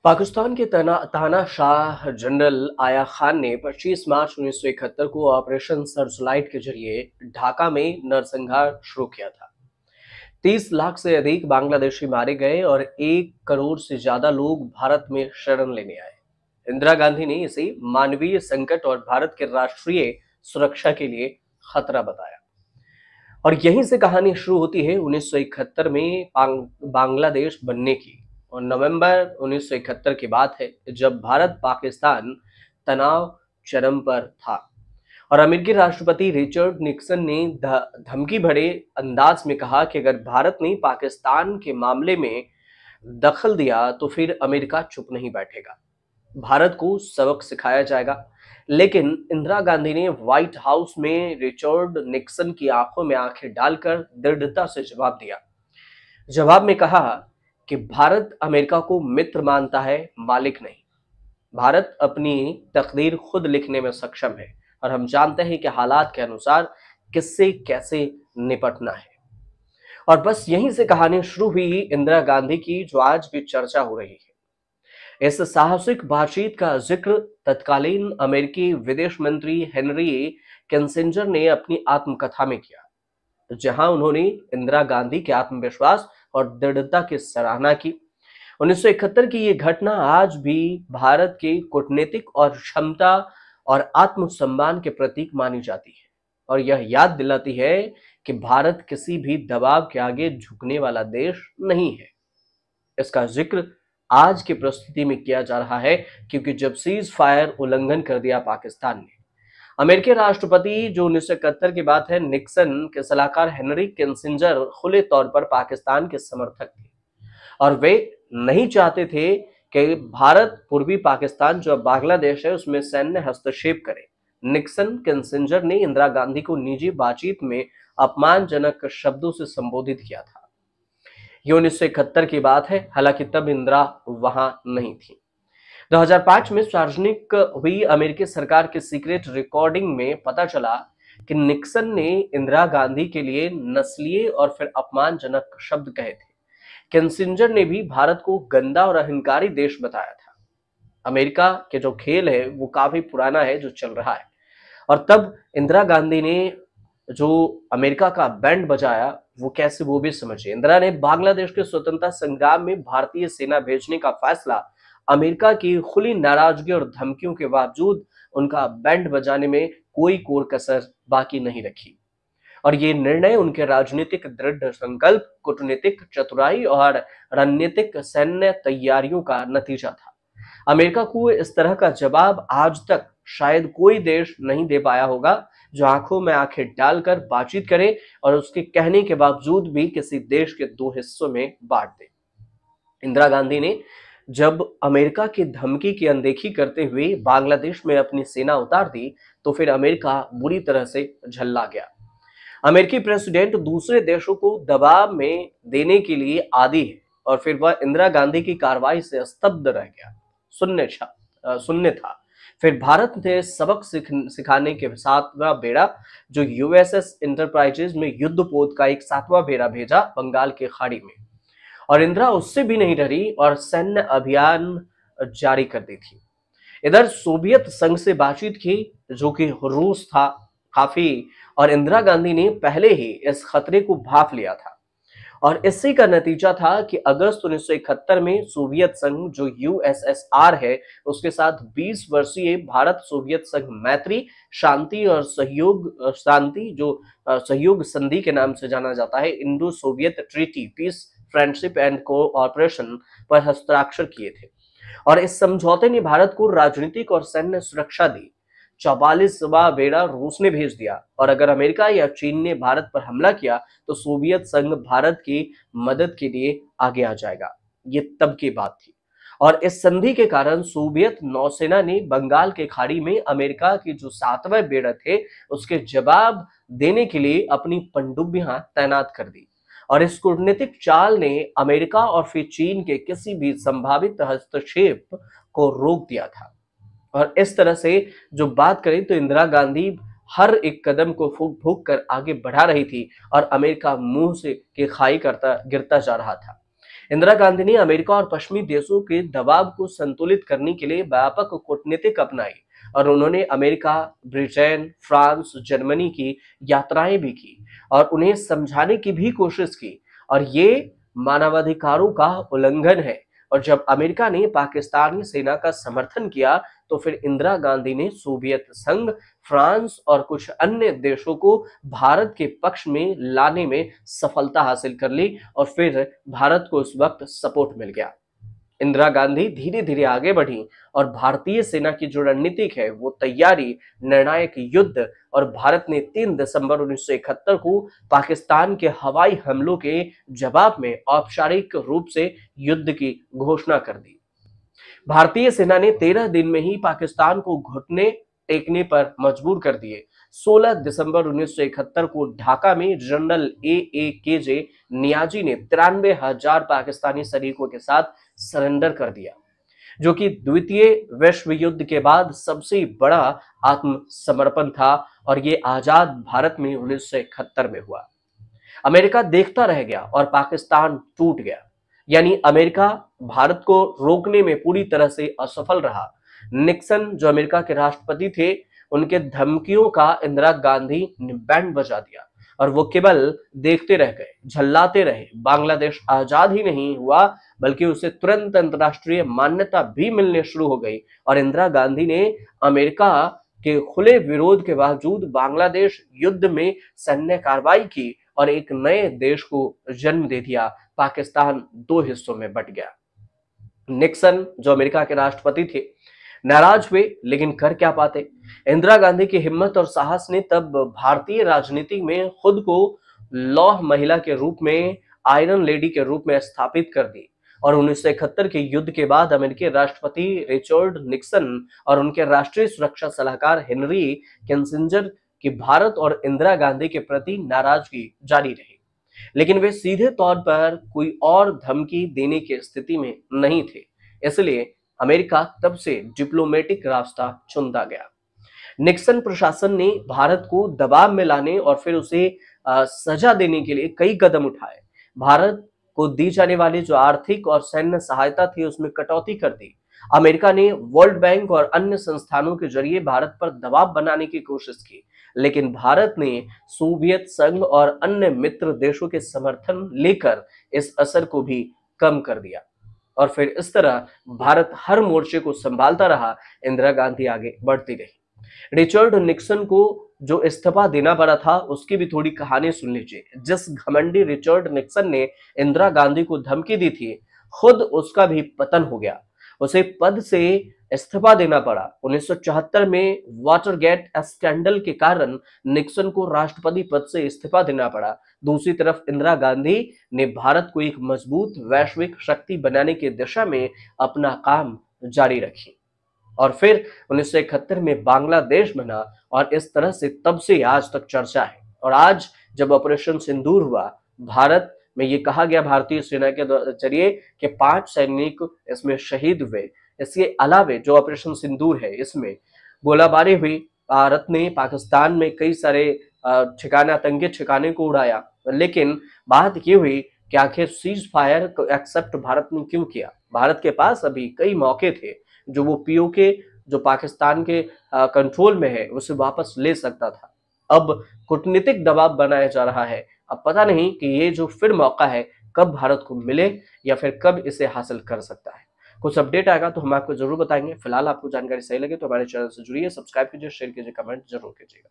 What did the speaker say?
पाकिस्तान के तानाशाह जनरल आया खान ने 25 मार्च 1971 को ऑपरेशन सर्चलाइट के जरिए ढाका में नरसंहार शुरू किया था। 30 लाख से अधिक बांग्लादेशी मारे गए और 1 करोड़ से ज्यादा लोग भारत में शरण लेने आए। इंदिरा गांधी ने इसे मानवीय संकट और भारत के राष्ट्रीय सुरक्षा के लिए खतरा बताया। और यहीं से कहानी शुरू होती है 1971 में बांग्लादेश बनने की। और नवंबर 1971 की बात है जब भारत पाकिस्तान तनाव चरम पर था और अमेरिकी राष्ट्रपति रिचर्ड निक्सन ने धमकी भरे अंदाज में कहा कि अगर भारत ने पाकिस्तान के मामले में दखल दिया तो फिर अमेरिका चुप नहीं बैठेगा, भारत को सबक सिखाया जाएगा। लेकिन इंदिरा गांधी ने व्हाइट हाउस में रिचर्ड निक्सन की आंखों में आंखें डालकर दृढ़ता से जवाब दिया। जवाब में कहा कि भारत अमेरिका को मित्र मानता है, मालिक नहीं। भारत अपनी तकदीर खुद लिखने में सक्षम है और हम जानते हैं कि हालात के अनुसार किससे कैसे निपटना है। और बस यहीं से कहानी शुरू हुई इंदिरा गांधी की, जो आज भी चर्चा हो रही है। इस साहसिक बातचीत का जिक्र तत्कालीन अमेरिकी विदेश मंत्री हेनरी किसिंजर ने अपनी आत्मकथा में किया, जहां उन्होंने इंदिरा गांधी के आत्मविश्वास और दृढ़ता की सराहना की। 1971 की ये घटना आज भी भारत के कूटनीतिक और क्षमता और आत्मसम्मान के प्रतीक मानी जाती है और यह याद दिलाती है कि भारत किसी भी दबाव के आगे झुकने वाला देश नहीं है। इसका जिक्र आज की परिस्थिति में किया जा रहा है क्योंकि जब सीज फायर उल्लंघन कर दिया पाकिस्तान ने, अमेरिकी राष्ट्रपति जो 1971 की बात है, निक्सन के सलाहकार हेनरी किसिंजर खुले तौर पर पाकिस्तान के समर्थक थे और वे नहीं चाहते थे कि भारत पूर्वी पाकिस्तान जो अब बांग्लादेश है उसमें सैन्य हस्तक्षेप करे। निक्सन किसिंजर ने इंदिरा गांधी को निजी बातचीत में अपमानजनक शब्दों से संबोधित किया था। ये 1971 की बात है, हालांकि तब इंदिरा वहां नहीं थी। 2005 में सार्वजनिक हुई अमेरिकी सरकार के सीक्रेट रिकॉर्डिंग में पता चला कि निक्सन ने इंदिरा गांधी के लिए नस्लीय और फिर अपमानजनक शब्द कहे थे। किसिंजर ने भी भारत को गंदा और अहंकारी देश बताया था। अमेरिका के जो खेल है वो काफी पुराना है जो चल रहा है और तब इंदिरा गांधी ने जो अमेरिका का बैंड बजाया वो कैसे, वो भी समझिए। इंदिरा ने बांग्लादेश के स्वतंत्रता संग्राम में भारतीय सेना भेजने का फैसला अमेरिका की खुली नाराजगी और धमकियों के बावजूद उनका बैंड बजाने में कोई कोर कसर बाकी नहीं रखी और ये निर्णय उनके राजनीतिक दृढ़ संकल्प, कूटनीतिक चतुराई और रणनीतिक सैन्य तैयारियों का नतीजा था। अमेरिका को इस तरह का जवाब आज तक शायद कोई देश नहीं दे पाया होगा जो आंखों में आंखें डालकर बातचीत करे और उसके कहने के बावजूद भी किसी देश के दो हिस्सों में बांट दे। इंदिरा गांधी ने जब अमेरिका की धमकी की अनदेखी करते हुए बांग्लादेश में अपनी सेना उतार दी तो फिर अमेरिका बुरी तरह से झल्ला गया। अमेरिकी प्रेसिडेंट दूसरे देशों को दबाव में देने के लिए आदी है और फिर वह इंदिरा गांधी की कार्रवाई से स्तब्ध रह गया, शून्य था। फिर भारत ने सबक सिखाने के सातवां बेड़ा जो यूएसएस इंटरप्राइजेज में युद्धपोत का एक सातवां बेड़ा भेजा बंगाल की खाड़ी में और इंदिरा उससे भी नहीं डरी और सैन्य अभियान जारी कर दी थी। इधर सोवियत संघ से बातचीत की जो कि रूस था काफी, और इंदिरा गांधी ने पहले ही इस खतरे को भांप लिया था और इसी का नतीजा था कि अगस्त 1971 में सोवियत संघ जो यूएसएसआर है उसके साथ 20 वर्षीय भारत सोवियत संघ मैत्री शांति और सहयोग संधि के नाम से जाना जाता है, Indo Soviet treaty peace friendship and cooperation पर हस्ताक्षर किए थे और इस समझौते ने भारत को राजनीतिक और सैन्य सुरक्षा दी। 44वां बेड़ा रूस ने भेज दिया और अगर अमेरिका या चीन ने भारत पर हमला किया तो सोवियत संघ भारत की मदद के लिए आगे आ जाएगा। ये तब की बात थी और इस संधि के कारण सोवियत नौसेना ने बंगाल के खाड़ी में अमेरिका की जो सातवें बेड़ा थे उसके जवाब देने के लिए अपनी पनडुब्बियां तैनात कर दी और इस कूटनीतिक चाल ने अमेरिका और फिर चीन के किसी भी संभावित हस्तक्षेप को रोक दिया था। और इस तरह से जो बात करें तो इंदिरा गांधी हर एक कदम को फूंक फूंक कर आगे बढ़ा रही थी और अमेरिका मुंह से के खाई करता गिरता जा रहा था। इंदिरा गांधी ने अमेरिका और पश्चिमी देशों के दबाव को संतुलित करने के लिए व्यापक कूटनीतिक अपनाई और उन्होंने अमेरिका, ब्रिटेन, फ्रांस, जर्मनी की यात्राएं भी की और उन्हें समझाने की भी कोशिश की और ये मानवाधिकारों का उल्लंघन है। और जब अमेरिका ने पाकिस्तानी सेना का समर्थन किया तो फिर इंदिरा गांधी ने सोवियत संघ, फ्रांस और कुछ अन्य देशों को भारत के पक्ष में लाने में सफलता हासिल कर ली और फिर भारत को उस वक्त सपोर्ट मिल गया। इंदिरा गांधी धीरे धीरे आगे बढ़ी और भारतीय सेना की जो रणनीतिक है वो तैयारी, निर्णायक युद्ध और भारत ने 3 दिसंबर 1971 को पाकिस्तान के हवाई हमलों के जवाब में औपचारिक रूप से युद्ध की घोषणा कर दी। भारतीय सेना ने 13 दिन में ही पाकिस्तान को घुटने टेकने पर मजबूर कर दिए। 16 दिसंबर 1971 को ढाका में जनरल AAKJ नियाजी ने 93,000 पाकिस्तानी सैनिकों के साथ सरेंडर कर दिया, जो कि द्वितीय विश्व युद्ध के बाद सबसे बड़ा आत्मसमर्पण था और ये आजाद भारत में 1971 में हुआ। अमेरिका देखता रह गया और पाकिस्तान टूट गया, यानी अमेरिका भारत को रोकने में पूरी तरह से असफल रहा। निक्सन जो अमेरिका के राष्ट्रपति थे, उनके धमकियों का इंदिरा गांधी ने बैंड बजा दिया और वो केवल देखते रह गए, झल्लाते रहे। बांग्लादेश आजाद ही नहीं हुआ बल्कि उसे तुरंत अंतर्राष्ट्रीय मान्यता भी मिलने शुरू हो गई और इंदिरा गांधी ने अमेरिका के खुले विरोध के बावजूद बांग्लादेश युद्ध में सैन्य कार्रवाई की और एक नए देश को जन्म दे दिया। पाकिस्तान 2 हिस्सों में बट गया। निक्सन जो अमेरिका के राष्ट्रपति थे नाराज हुए, लेकिन कर क्या पाते। इंदिरा गांधी की हिम्मत और साहस ने तब भारतीय राजनीति में खुद को लौह महिला के रूप में, आयरन लेडी के रूप में स्थापित कर दी और 1971 के युद्ध के बाद अमेरिकी राष्ट्रपति रिचर्ड निक्सन और उनके राष्ट्रीय सुरक्षा सलाहकार हेनरी किसिंजर की भारत और इंदिरा गांधी के प्रति नाराजगी जारी रही, लेकिन वे सीधे तौर पर कोई और धमकी देने की स्थिति में नहीं थे। इसलिए अमेरिका तब से डिप्लोमेटिक रास्ता चुनता गया। निक्सन प्रशासन ने भारत को दबाव में लाने और फिर उसे सजा देने के लिए कई कदम उठाए। भारत को दी जाने वाली जो आर्थिक और सैन्य सहायता थी उसमें कटौती कर दी। अमेरिका ने वर्ल्ड बैंक और अन्य संस्थानों के जरिए भारत पर दबाव बनाने की कोशिश की, लेकिन भारत ने सोवियत संघ और अन्य मित्र देशों के समर्थन लेकर इस असर को भी कम कर दिया और फिर इस तरह भारत हर मोर्चे को संभालता रहा। इंदिरा गांधी आगे बढ़ती रही। रिचर्ड निक्सन को जो इस्तीफा देना पड़ा था उसकी भी थोड़ी कहानी सुन लीजिए। जिस घमंडी रिचर्ड निक्सन ने इंदिरा गांधी को धमकी दी थी, खुद उसका भी पतन हो गया, उसे पद से इस्तीफा देना पड़ा। 1974 में वाटरगेट स्कैंडल के कारण निक्सन को राष्ट्रपति पद से इस्तीफा देना पड़ा। दूसरी तरफ इंदिरा गांधी ने भारत को एक मजबूत वैश्विक शक्ति बनाने की दिशा में अपना काम जारी रखी और फिर 1971 में बांग्लादेश बना और इस तरह से तब से आज तक चर्चा है। और आज जब ऑपरेशन सिंदूर हुआ, भारत में ये कहा गया भारतीय सेना के जरिए कि 5 सैनिक इसमें शहीद हुए। इसके अलावे जो ऑपरेशन सिंदूर है इसमें गोलाबारी हुई, भारत ने पाकिस्तान में कई सारे ठिकाने, आतंकी ठिकाने को उड़ाया, लेकिन बात ये हुई कि आखिर सीज फायर को एक्सेप्ट भारत ने क्यों किया। भारत के पास अभी कई मौके थे जो वो पीओके जो पाकिस्तान के कंट्रोल में है उसे वापस ले सकता था। अब कूटनीतिक दबाव बनाया जा रहा है। अब पता नहीं कि ये जो फिर मौका है कब भारत को मिले या फिर कब इसे हासिल कर सकता है। कुछ अपडेट आएगा तो हम आपको जरूर बताएंगे। फिलहाल आपको जानकारी सही लगे तो हमारे चैनल से जुड़िए, सब्सक्राइब कीजिए, शेयर कीजिए, कमेंट जरूर कीजिएगा।